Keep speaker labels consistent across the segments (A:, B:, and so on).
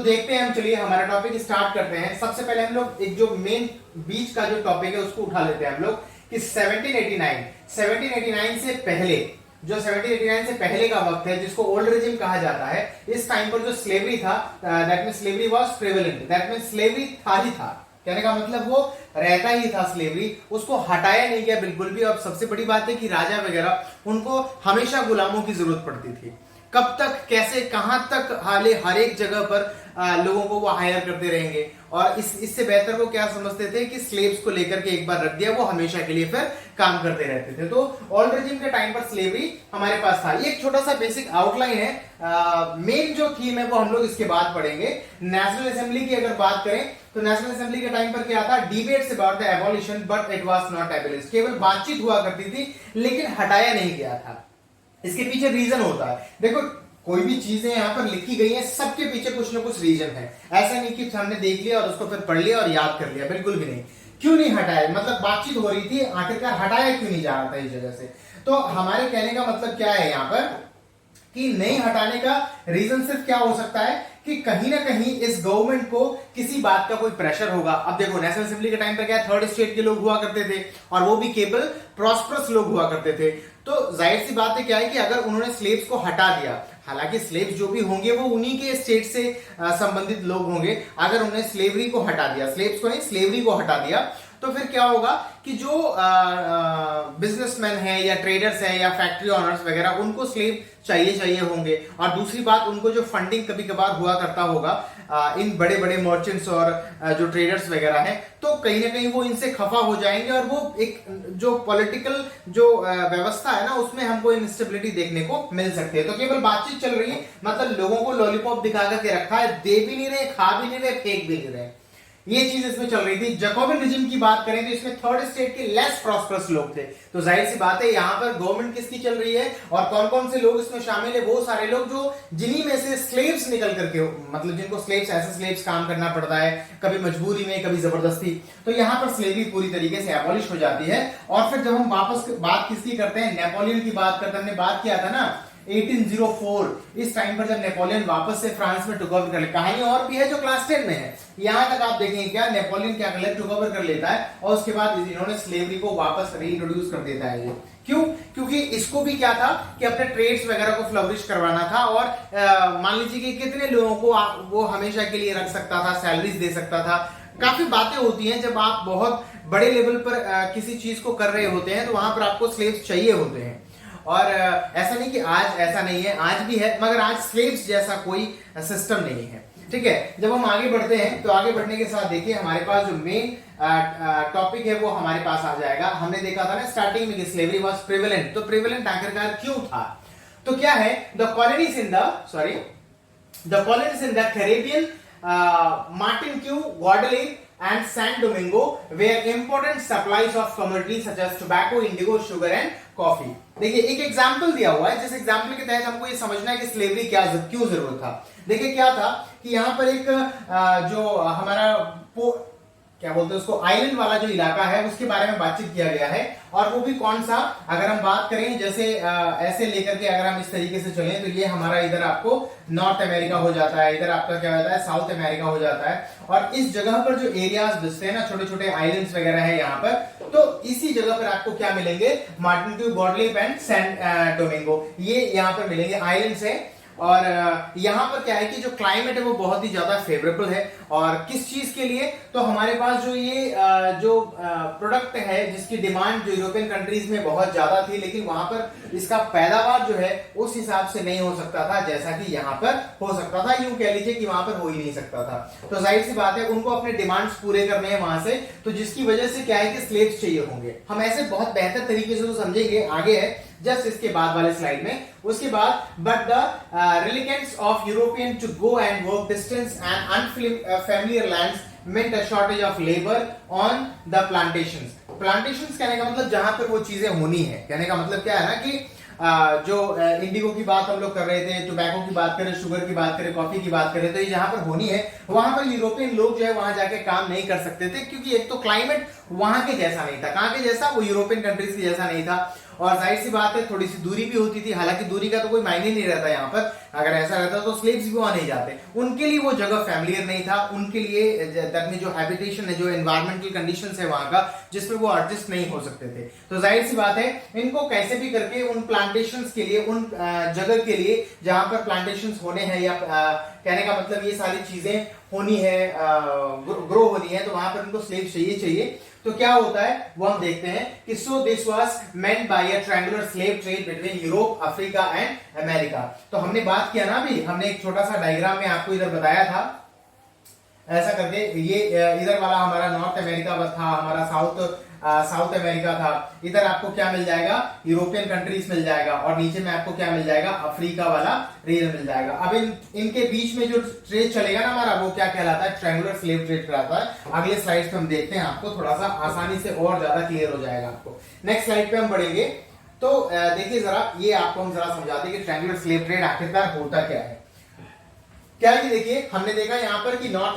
A: देखते हैं हम, चलिए हमारा टॉपिक स्टार्ट करते हैं। सबसे पहले हम लोग एक जो मेन बीच का जो टॉपिक है उसको उठा लेते हैं हम लोग कि 1789 से पहले, जो 1789 से पहले का वक्त है जिसको ओल्ड रेजिम कहा जाता है, इस टाइम पर जो स्लेवरी था, that means slavery was prevalent, that means slavery था ही था, कहने का मतलब वो रहता ही था स्लेवरी, उसको हटाया नहीं गया बिल्कुल भी। और सबसे बड़ी बात है कि राजा वगैरह उनको हमेशा गुलामों की जरूरत पड़ती थी, कब तक, कैसे, कहां तक, हाले हर एक जगह पर लोगों को वो हायर करते रहेंगे। और इससे बेहतर वो क्या समझते थे कि स्लेव्स को लेकर के एक बार रख दिया, वो हमेशा के लिए फिर काम करते रहते थे। तो ओल्ड रेजिम के टाइम पर स्लेवरी हमारे पास था। ये एक छोटा सा बेसिक आउटलाइन है, मेन जो थीम है वो हम लोग इसके बाद पढ़ेंगे। नेशनल असेंबली की अगर बात करें तो नेशनल असेंबली के टाइम पर क्या था, debates about the abolition but it was not abolished, केवल बातचीत हुआ करती थी लेकिन हटाया नहीं गया था। इसके पीछे रीजन होता है, देखो कोई भी चीजें यहाँ पर लिखी गई हैं, सबके पीछे कुछ ना कुछ रीजन है। ऐसा नहीं कि हमने देख लिया और उसको फिर पढ़ लिया और याद कर लिया, बिल्कुल भी नहीं। क्यों नहीं हटाया, मतलब बातचीत हो रही थी, आखिरकार हटाया क्यों नहीं जा रहा था इस जगह से। तो हमारे कहने का मतलब क्या है यहाँ पर कि नहीं हटाने का रीजन सिर्फ क्या हो सकता है कि कहीं ना कहीं इस गवर्नमेंट को किसी बात का कोई प्रेशर होगा। अब देखो नेशनल असेंबली के टाइम पर क्या, थर्ड स्टेट के लोग हुआ करते थे और वो भी केवल प्रॉस्परस लोग हुआ करते थे। तो जाहिर सी बात है क्या है कि अगर उन्होंने स्लेव्स को हटा दिया, हालांकि स्लेव्स जो भी होंगे वो उन्हीं के स्टेट से संबंधित लोग होंगे, अगर उन्होंने स्लेवरी को हटा दिया, स्लेव्स को नहीं स्लेवरी को हटा दिया, तो फिर क्या होगा कि जो बिजनेसमैन है या ट्रेडर्स है या फैक्ट्री ओनर्स वगैरह, उनको स्लेव चाहिए होंगे। और दूसरी बात, उनको जो फंडिंग कभी कभार हुआ करता होगा इन बड़े बड़े मर्चेंट्स और जो ट्रेडर्स वगैरह हैं, तो कहीं ना कहीं वो इनसे खफा हो जाएंगे और वो एक जो पॉलिटिकल जो व्यवस्था है ना, उसमें हमको इंस्टेबिलिटी देखने को मिल सकती है। तो केवल बातचीत चल रही है, मतलब लोगों को लॉलीपॉप दिखा करके रखा है, दे भी नहीं रहे, खा भी नहीं रहे, फेंक भी नहीं रहे, ये चीज इसमें चल रही थी। जैकोबिन रिजिम की बात करें तो इसमें थर्ड स्टेट के लेस प्रॉस्परस लोग थे। तो जाहिर सी बात है यहाँ पर गवर्नमेंट किसकी चल रही है और कौन कौन से लोग इसमें शामिल है, वो सारे लोग जो जिन्हीं में से स्लेव्स निकल करके, मतलब जिनको स्लेव्स, ऐसे स्लेव्स काम करना पड़ता है, कभी मजबूरी में कभी जबरदस्ती, तो यहाँ पर स्लेवरी पूरी तरीके से एबॉलिश हो जाती है। और फिर जब हम वापस बात किसकी करते हैं, नेपोलियन की बात करते हैं, हमने बात किया था ना 1804, इस टाइम पर जब नेपोलियन वापस से फ्रांस में टुक ओवर कर ले, कहानी और भी है जो क्लास 10 में है, यहां तक आप देखेंगे क्या नेपोलियन क्या कर ले, टुक ओवर कर लेता है और उसके बाद इन्होंने स्लेवरी को वापस रीइंट्रोड्यूस कर देता है। ये क्यों, क्योंकि इसको भी क्या था कि अपने ट्रेड्स वगैरह को फ्लरिश करवाना था और मान लीजिए कि कितने लोगों को वो हमेशा के लिए रख सकता था, सैलरीज दे सकता था। काफी बातें होती हैं जब आप बहुत बड़े लेवल पर किसी चीज को कर रहे होते हैं, तो वहां पर आपको स्लेव्स चाहिए होते हैं। और ऐसा नहीं कि आज ऐसा नहीं है, आज भी है, मगर आज स्लेव्स जैसा कोई सिस्टम नहीं है। ठीक है, जब हम आगे बढ़ते हैं तो आगे बढ़ने के साथ देखिए हमारे पास जो मेन टॉपिक है वो हमारे पास आ जाएगा। हमने देखा था ना स्टार्टिंग में कि स्लेवरी वाज प्रिवेलेंट, तो प्रिवेलेंट आखिरकार क्यों था, तो क्या है, the colonies in the Caribbean, Martin Q, ग्वाडेलूप and San Domingo were important supplies of commodities such as tobacco, indigo, sugar and coffee। देखिए एक एग्जांपल दिया हुआ है, जिस एग्जांपल के तहत हमको ये समझना है कि स्लेवरी क्यों जरूरत था। देखिए क्या था कि यहाँ पर एक जो हमारा क्या बोलते हैं उसको, आइलैंड वाला जो इलाका है उसके बारे में बातचीत किया गया है। और वो भी कौन सा, अगर हम बात करें जैसे ऐसे लेकर के अगर हम इस तरीके से चलें तो ये हमारा इधर आपको नॉर्थ अमेरिका हो जाता है, इधर आपका क्या होता है साउथ अमेरिका हो जाता है। और इस जगह पर जो एरियाज बसते हैं ना, छोटे छोटे आइलैंड्स वगैरह है यहाँ पर, तो इसी जगह पर आपको क्या मिलेंगे, Martinique, Guadeloupe and San Domingo, ये यहाँ पर मिलेंगे आइलैंड्स है। और यहां पर क्या है कि जो क्लाइमेट है वो बहुत ही ज्यादा फेवरेबल है। और किस चीज के लिए, तो हमारे पास जो ये जो प्रोडक्ट है जिसकी डिमांड जो यूरोपियन कंट्रीज में बहुत ज्यादा थी, लेकिन वहां पर इसका पैदावार जो है उस हिसाब से नहीं हो सकता था जैसा कि यहां पर हो सकता था। यूं कह लीजिए कि वहां पर हो ही नहीं सकता था। तो जाहिर सी बात है उनको अपने डिमांड्स पूरे करने हैं वहां से, तो जिसकी वजह से क्या है कि स्लेव्स चाहिए होंगे। हम ऐसे बहुत बेहतर तरीके से तो समझेंगे, आगे है जस्ट इसके बाद वाले स्लाइड में। उसके बाद but the reluctance of European to go and work distance and unfamiliar lands meant a shortage of labor on the plantations। plantations कहने का मतलब जहां पर वो चीजें होनी है, कहने का मतलब क्या है ना कि जो इंडिगो की बात हम लोग कर रहे थे, टोबैको की बात करें, शुगर की बात करें, कॉफी की बात करें, तो ये जहां पर होनी है वहां पर यूरोपियन लोग जो है वहां जाके काम नहीं कर सकते थे, क्योंकि एक तो क्लाइमेट वहां के जैसा नहीं था। कहां के जैसा, वो यूरोपियन कंट्रीज के जैसा नहीं था। और जाहिर सी बात है थोड़ी सी दूरी भी होती थी, हालांकि दूरी का तो कोई मायने नहीं रहता यहाँ पर, अगर ऐसा रहता तो स्लेव्स भी वहां नहीं जाते, उनके लिए वो जगह फैमिलियर नहीं था, उनके लिए दैट मीन जो हैबिटेशन है, जो एनवायरमेंटल कंडीशंस है वहां का, जिसपे वो एडजस्ट नहीं हो सकते थे। तो जाहिर सी बात है इनको कैसे भी करके उन प्लांटेशंस के लिए, उन जगह के लिए जहां पर प्लांटेशंस होने हैं, या कहने का मतलब ये सारी चीजें होनी है, ग्रो होनी है, तो वहां पर उनको स्लेव चाहिए। तो क्या होता है वो हम देखते हैं कि so this was meant by a triangular slave trade between Europe, Africa and America. तो हमने बात किया ना, अभी हमने एक छोटा सा डायग्राम में आपको इधर बताया था ऐसा करके, ये इधर वाला हमारा नॉर्थ अमेरिका था, हमारा साउथ अमेरिका था, इधर आपको क्या मिल जाएगा, यूरोपियन कंट्रीज मिल जाएगा, और नीचे में आपको क्या मिल जाएगा, अफ्रीका वाला रीजन मिल जाएगा। अब इनके बीच में जो ट्रेड चलेगा ना हमारा, वो क्या कहलाता है, ट्रायंगुलर स्लेव ट्रेड कहलाता है। अगले स्लाइड पे हम देखते हैं, आपको थोड़ा सा आसानी से और ज्यादा क्लियर हो जाएगा आपको। नेक्स्ट स्लाइड पे हम बढ़ेंगे, तो देखिए जरा, ये आपको हम जरा समझाते हैं कि ट्रायंगुलर स्लेव ट्रेड आखिरकार होता क्या है। क्या है, देखिए हमने देखा यहाँ पर कि नॉर्थ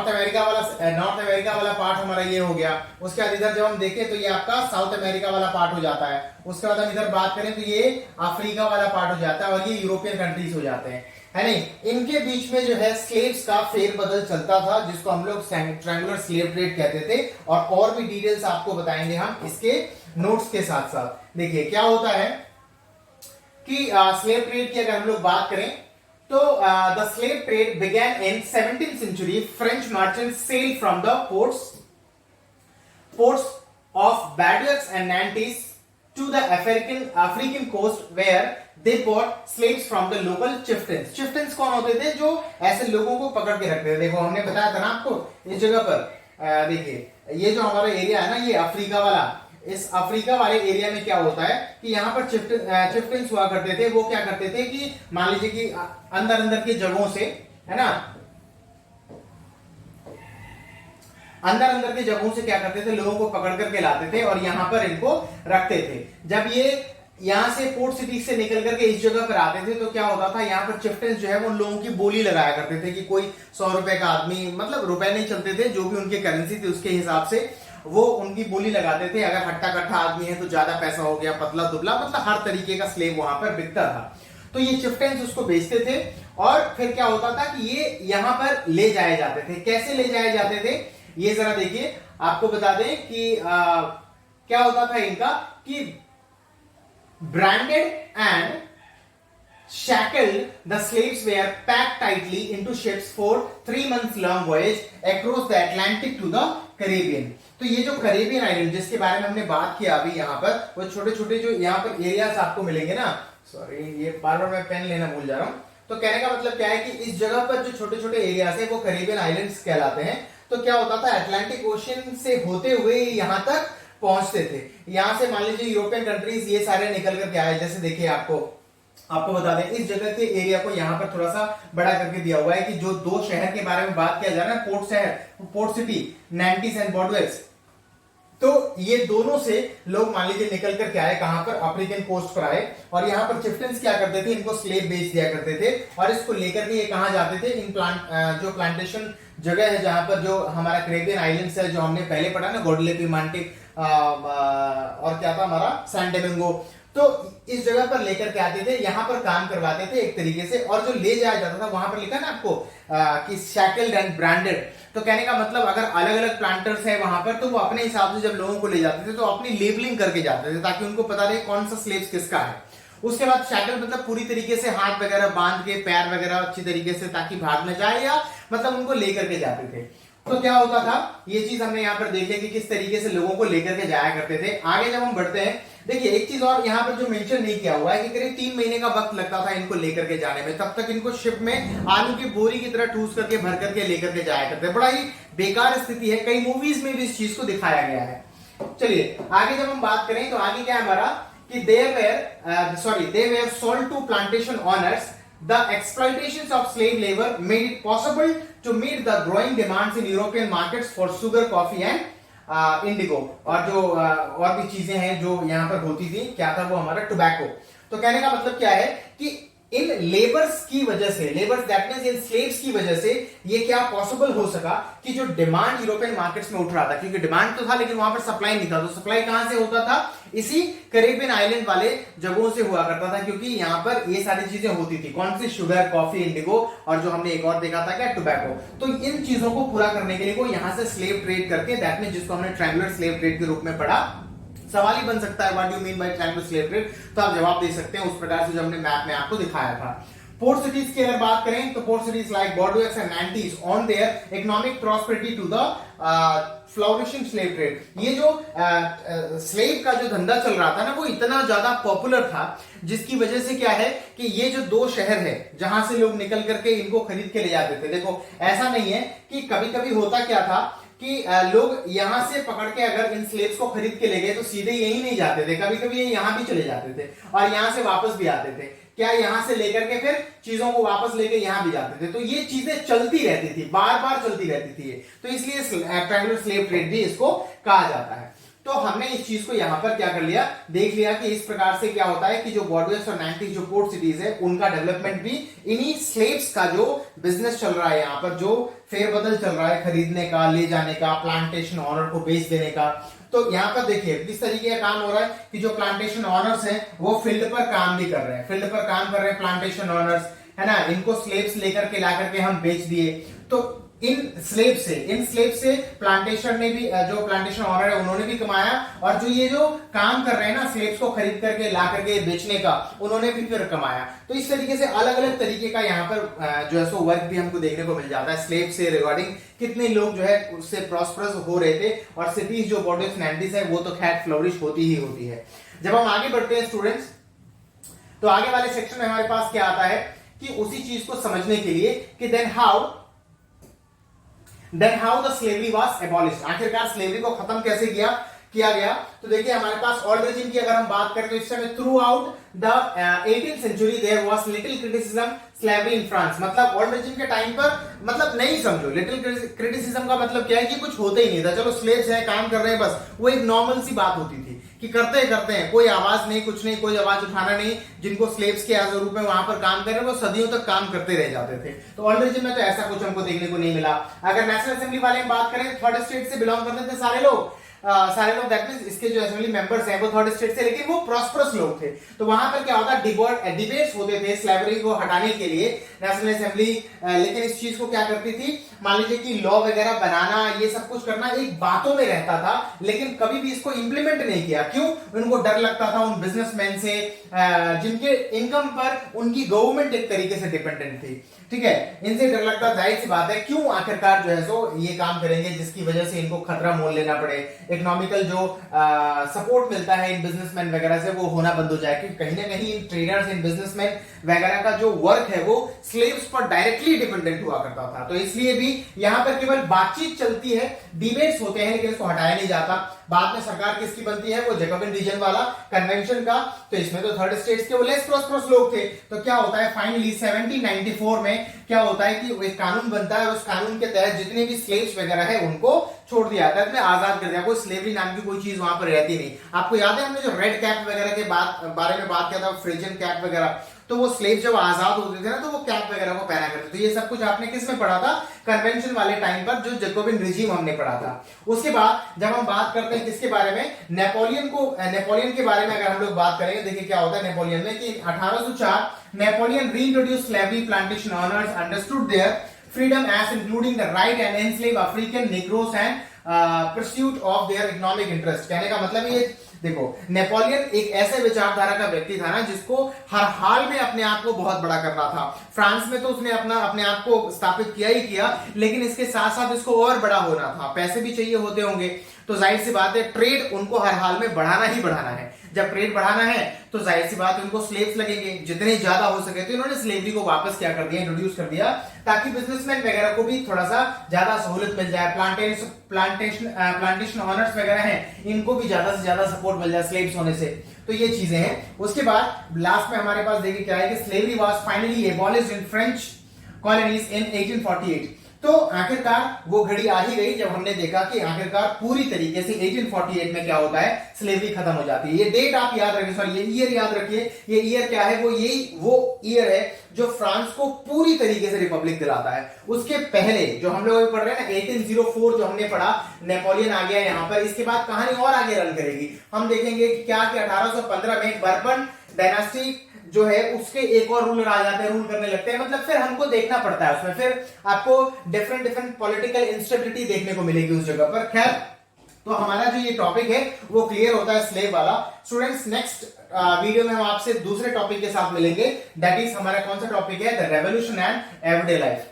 A: अमेरिका वाला पार्ट हमारा ये हो गया। उसके बाद इधर जब हम देखें तो ये आपका साउथ अमेरिका वाला पार्ट हो जाता है। उसके बाद हम इधर बात करें तो ये अफ्रीका वाला पार्ट हो जाता है, और ये यूरोपियन कंट्रीज हो जाते हैं, है नहीं। इनके बीच में जो है स्लेव्स का फेरबदल चलता था, जिसको हम लोग ट्रायंगुलर स्लेव ट्रेड कहते थे, और भी डिटेल्स आपको बताएंगे हम इसके नोट्स के साथ साथ। देखिए क्या होता है कि स्लेव ट्रेड की अगर हम लोग बात करें तो the slave trade began in 17th century. French merchants sailed from the ports of Bordeaux and Nantes to the African coast, where they bought slaves from the local chieftains. Chieftains कौन होते थे, जो ऐसे लोगों को पकड़ के रखते थे। देखो हमने बताया था ना आपको इस जगह पर, देखिए ये जो हमारा एरिया है ना, ये अफ्रीका वाला, इस अफ्रीका वाले एरिया में क्या होता है कि यहाँ पर चिफ्टेंस हुआ करते थे। वो क्या करते थे कि मान लीजिए कि अंदर की जगहों से, है ना, अंदर की जगहों से क्या करते थे, लोगों को पकड़ करके लाते थे और यहाँ पर इनको रखते थे। जब ये यहाँ से पोर्ट सिटी से निकल करके इस जगह पर आते थे तो क्या होता था, यहाँ पर चिफ्टेंस जो है वो उन लोगों की बोली लगाया करते थे कि कोई 100 रुपए का आदमी, मतलब रुपए नहीं चलते थे, जो भी उनके करेंसी थी उसके हिसाब से वो उनकी बोली लगाते थे। अगर हट्टा कट्टा आदमी है तो ज्यादा पैसा हो गया, पतला दुबला, मतलब हर तरीके का स्लेव वहां पर बिकता था। तो ये चिफ्टेंस उसको बेचते थे, और फिर क्या होता था कि ये यहां पर ले जाए जाते थे। कैसे ले जाए जाते थे ये जरा देखिए, आपको बता दें कि क्या होता था इनका कि branded and shackled, the slaves were packed tightly into ships for 3 months long voyage across the Atlantic to the Caribbean. तो ये जो करेबियन आइलैंड जिसके बारे में हमने बात किया अभी, यहाँ पर वो छोटे छोटे जो यहाँ पर एरियाज आपको मिलेंगे ना, सॉरी ये बार बार मैं पेन लेना भूल जा रहा हूँ। तो कहने का मतलब क्या है कि इस जगह पर जो छोटे छोटे एरियाज है वो करेबियन आइलैंड्स कहलाते हैं। तो क्या होता था, अटलांटिक ओशियन से होते हुए यहाँ तक पहुंचते थे। यहाँ से मान लीजिए यूरोपियन कंट्रीज ये सारे निकल करके आए। जैसे देखिए आपको बता दें, इस जगह के एरिया को यहाँ पर थोड़ा सा बड़ा करके दिया हुआ है कि जो दो शहर के बारे में बात किया जा रहा है, पोर्ट सिटी नैंटिस एंड बॉर्डवेज, तो ये दोनों से लोग मान लीजिए निकल कर के आए, कहां पर, अफ्रीकन कोस्ट पर आए, और यहाँ पर चिफ्टेंस क्या करते थे, इनको स्लेव बेच दिया करते थे, और इसको लेकर के ये कहां जाते थे, इन जो प्लांटेशन जगह है जहां पर जो हमारा कैरेबियन आइलैंड्स है, जो हमने पहले पढ़ा ना, गुआडेलूप, मार्टिनिक और क्या था हमारा सैन डोमिंगो, तो इस जगह पर लेकर के आते थे, यहाँ पर काम करवाते थे एक तरीके से। और जो ले जाया जाता था वहां पर लिखा ना आपको कि शैकल्ड एंड ब्रांडेड, तो कहने का मतलब अगर अलग अलग प्लांटर्स है वहां पर तो वो अपने हिसाब से जब लोगों को ले जाते थे तो अपनी लेबलिंग करके जाते थे, ताकि उनको पता रहे कौन सा स्लेव्स किसका है। उसके बाद शैकल मतलब पूरी तरीके से हाथ वगैरह बांध के, पैर वगैरह अच्छी तरीके से, ताकि भाग न जाए, या मतलब उनको लेकर के जाते थे। तो क्या होता था, ये चीज हमने यहाँ पर देख लिया कि किस तरीके से लोगों को लेकर के जाया करते थे। आगे जब हम बढ़ते हैं, देखिए एक चीज और यहाँ पर जो मेंशन नहीं किया हुआ है कि करीब 3 महीने का वक्त लगता था इनको लेकर के जाने में। तब तक इनको शिप में आलू की बोरी की तरह ठूस करके भर करके लेकर के जाया करते। बड़ा ही बेकार स्थिति है, कई मूवीज में भी इस चीज को दिखाया गया है। चलिए आगे जब हम बात करें तो आगे क्या है हमारा कि they were sold to plantation owners. The exploitations of slave labor made it possible to meet the growing demands in European markets for sugar, coffee and indigo, और जो और भी चीजें हैं जो यहाँ पर होती थी, क्या था वो हमारा टोबैको। तो कहने का मतलब क्या है कि इन लेबर्स की वजह से, labours that means in slaves की वजह से ये क्या पॉसिबल हो सका कि जो डिमांड यूरोपियन मार्केट्स में उठ रहा था, क्योंकि डिमांड तो था लेकिन वहां पर सप्लाई नहीं था, तो सप्लाई कहां से होता था, इसी कैरेबियन आइलैंड वाले जगहों से हुआ करता था, क्योंकि यहां पर ये सारी चीजें होती थी। कौन सी, शुगर, कॉफी, इंडिगो, और जो हमने एक और देखा था क्या, टोबैको। तो इन चीजों को पूरा करने के लिए वो यहां से स्लेव ट्रेड करके, दैट मींस जिसको हमने ट्रायंगुलर स्लेव ट्रेड के रूप में पढ़ा। सवाल ही बन सकता है what do mean by triangular slave trade, तो आप जवाब दे सकते हैं उस प्रकार से जो हमने मैप में आपको दिखाया था। पोर्ट सिटीज की अगर बात करें तो port cities like Bordeaux and Nantes on their economic prosperity to the flourishing slave trade. ये जो स्लेव का जो धंधा चल रहा था ना, वो इतना ज्यादा पॉपुलर था, जिसकी वजह से क्या है कि ये जो दो शहर है जहां से लोग निकल करके इनको खरीद के ले जाते थे। देखो ऐसा नहीं है कि कभी कभी होता क्या था कि लोग यहां से पकड़ के अगर इन स्लेव्स को खरीद के ले गए तो सीधे यही नहीं जाते थे, कभी कभी ये यहां भी चले जाते थे और यहां से वापस भी आते थे। क्या यहां से लेकर के फिर चीजों को वापस लेके यहां भी जाते थे, तो ये चीजें चलती रहती थी, बार बार चलती रहती थी। तो इसलिए ट्रायंगुलर स्लेव ट्रेड भी इसको कहा जाता है। तो हमने इस चीज को यहां पर क्या कर लिया, देख लिया कि इस प्रकार से क्या होता है कि जो बॉर्डोएक्स और नांटीज जो पोर्ट सिटीज है उनका डेवलपमेंट भी इन्हीं स्लेव्स का जो बिजनेस चल रहा है, यहां पर जो फेरबदल चल रहा है, खरीदने का, ले जाने का, प्लांटेशन ऑनर को बेच देने का। तो यहाँ पर देखिए किस तरीके का काम हो रहा है कि जो प्लांटेशन ऑनर्स हैं वो फील्ड पर काम भी कर रहे हैं, फील्ड पर काम कर रहे हैं प्लांटेशन ऑनर्स, है ना। इनको स्लेव्स लेकर के ला करके हम बेच दिए, तो इन स्लेव से प्लांटेशन ने भी, जो प्लांटेशन ऑनर है उन्होंने भी कमाया, और जो ये जो काम कर रहे हैं ना स्लेव्स को खरीद करके ला करके बेचने का, उन्होंने भी फिर कमाया। तो इस तरीके से अलग अलग तरीके का यहाँ पर जो है सो वर्क भी हमको देखने को मिल जाता है स्लेव से रिगार्डिंग कितने लोग जो है उससे प्रॉस्परस हो रहे थे। और सिटीज जो बॉर्डोएक्स नांटीज है वो तो खैर फ्लोरिश होती ही होती है। जब हम आगे बढ़ते हैं स्टूडेंट्स, तो आगे वाले सेक्शन में हमारे पास क्या आता है कि उसी चीज को समझने के लिए कि then how the slavery was abolished, आखिरकार स्लेवरी को खत्म कैसे किया गया। तो देखिए हमारे पास ओल्ड रेजिम की अगर हम बात करें तो इस समय throughout the 18th century there was little criticism slavery in France. मतलब ओल्ड रेजिम के टाइम पर, मतलब नहीं समझो, लिटिल क्रिटिसिज्म का मतलब क्या है कि कुछ होता ही नहीं था, चलो स्लेव्स हैं काम कर रहे हैं, बस वो एक नॉर्मल सी बात होती थी कि करते हैं, कोई आवाज नहीं, कुछ नहीं, कोई आवाज उठाना नहीं। जिनको स्लेव्स के रूप में वहां पर काम कर रहे हैं वो सदियों तक काम करते रह जाते थे। तो ओल्ड रेजिम में तो ऐसा कुछ हमको देखने को नहीं मिला। अगर नेशनल असेंबली वाले में बात करें, थर्ड स्टेट से बिलोंग करते थे सारे लोग दैट मींस इसके जो असेंबली मेंबर्स हैं वो थर्ड स्टेट से, लेकिन वो प्रॉस्परस लोग थे। तो वहां पर क्या होता, डिबेट्स होते थे स्लेवरी को हटाने के लिए नेशनल असेंबली। लेकिन इस चीज को क्या करती थी, मान लीजिए कि लॉ वगैरह बनाना, ये सब कुछ करना एक बातों में रहता था, लेकिन कभी भी इसको इंप्लीमेंट नहीं किया। क्यों? उनको डर लगता था उन बिजनेसमैन से जिनके इनकम पर उनकी गवर्नमेंट एक तरीके से डिपेंडेंट थी, ठीक है। इनसे डर लगता, जाहिर सी बात है, क्यों आखिरकार जो है सो ये काम करेंगे जिसकी वजह से इनको खतरा मोल लेना पड़े, इकोनॉमिकल जो सपोर्ट मिलता है इन बिजनेसमैन वगैरह से वो होना बंद हो जाए। क्योंकि कहीं ना कहीं इन ट्रेडर्स, इन बिजनेसमैन वगैरह का जो वर्क है वो स्लेव्स पर डायरेक्टली डिपेंडेंट हुआ करता था। तो इसलिए भी यहाँ पर केवल बातचीत चलती है, डिबेट्स होते हैं, लेकिन इसको हटाया नहीं जाता। बाद में सरकार किसकी बनती है, वो जैकोबिन रीजन वाला कन्वेंशन का। तो इसमें तो थर्ड स्टेट्स के वो लेस प्रॉस्परस लोग थे। तो क्या होता है फाइनली 1794 में क्या होता है कि एक कानून बनता है, उस कानून के तहत जितने भी स्लेव्स वगैरह है उनको छोड़ दिया जाता है, आजाद कर दिया। कोई स्लेवरी नाम की कोई चीज वहां पर रहती नहीं। आपको याद है हमने जो रेड कैप वगैरह के बारे में बात किया था, फ्रिजियन कैप वगैरह, तो वो स्लेव जब आजाद होते थे ना तो वो कैप वगैरह को पहना करते थे। ये सब कुछ आपने किस में पढ़ा था, कन्वेंशन वाले टाइम पर, जो जैकोबिन रिजीम हमने पढ़ा था। उसके बाद जब हम बात करते हैं किसके बारे में, नेपोलियन के बारे में अगर हम लोग बात करेंगे, देखिए क्या होता है नेपोलियन में कि 1804 Napoleon reintroduced slavery, plantation owners understood their freedom as including the right and enslave African Negroes and pursuit of their economic interest। कहने का मतलब ये देखो, नेपोलियन एक ऐसे विचारधारा का व्यक्ति था ना जिसको हर हाल में अपने आप को बहुत बड़ा करना था। फ्रांस में तो उसने अपने आप को स्थापित किया ही किया, लेकिन इसके साथ साथ इसको और बड़ा होना था, पैसे भी चाहिए होते होंगे। तो जाहिर सी बात है ट्रेड उनको हर हाल में बढ़ाना ही बढ़ाना है। जब ट्रेड बढ़ाना है तो जाहिर सी बात है उनको स्लेव्स लगेंगे, जितने ज्यादा हो सके। तो इन्होंने स्लेवरी को वापस क्या कर दिया, इंट्रोड्यूस कर दिया, ताकि बिजनेसमैन वगैरह को भी थोड़ा सा ज्यादा सहूलियत मिल जाए। प्लांटेशन ऑनर्स वगैरह हैं, इनको भी ज्यादा से ज्यादा सपोर्ट मिल जाए स्लेव्स होने से। तो ये चीजें हैं। उसके बाद लास्ट में हमारे पास देखिए क्या है कि slavery was finally abolished in French colonies इन 1848। तो आखिरकार वो घड़ी आ ही गई जब हमने देखा कि आखिरकार पूरी तरीके से 1848 में क्या होता है, स्लेवरी खत्म हो जाती है। ये डेट आप याद रखिए, सॉरी ये ईयर याद रखिए। ये ईयर क्या है, वो ईयर है जो फ्रांस को पूरी तरीके से रिपब्लिक दिलाता है। उसके पहले जो हम लोग अभी पढ़ रहे हैं ना 1804 जो हमने पढ़ा, नेपोलियन आ गया यहां पर। इसके बाद कहानी और आगे रन करेगी। हम देखेंगे कि क्या कि 1815 में बर्बन डायनास्टी जो है उसके एक और रूलर आ जाते हैं, रूल करने लगते हैं। मतलब फिर हमको देखना पड़ता है उसमें, फिर आपको डिफरेंट पॉलिटिकल इंस्टेबिलिटी देखने को मिलेगी उस जगह पर। खैर, तो हमारा जो ये टॉपिक है वो क्लियर होता है स्लेव वाला। स्टूडेंट्स, नेक्स्ट वीडियो में हम आपसे दूसरे टॉपिक के साथ मिलेंगे। दैट इज हमारा कौन सा टॉपिक है, the revolution and everyday life.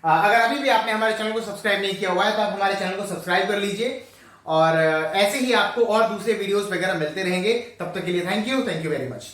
A: अगर अभी भी आपने हमारे चैनल को सब्सक्राइब नहीं किया हुआ है तो आप हमारे चैनल को सब्सक्राइब कर लीजिए, और ऐसे ही आपको और दूसरे वीडियोस वगैरह मिलते रहेंगे। तब तक के लिए थैंक यू वेरी मच।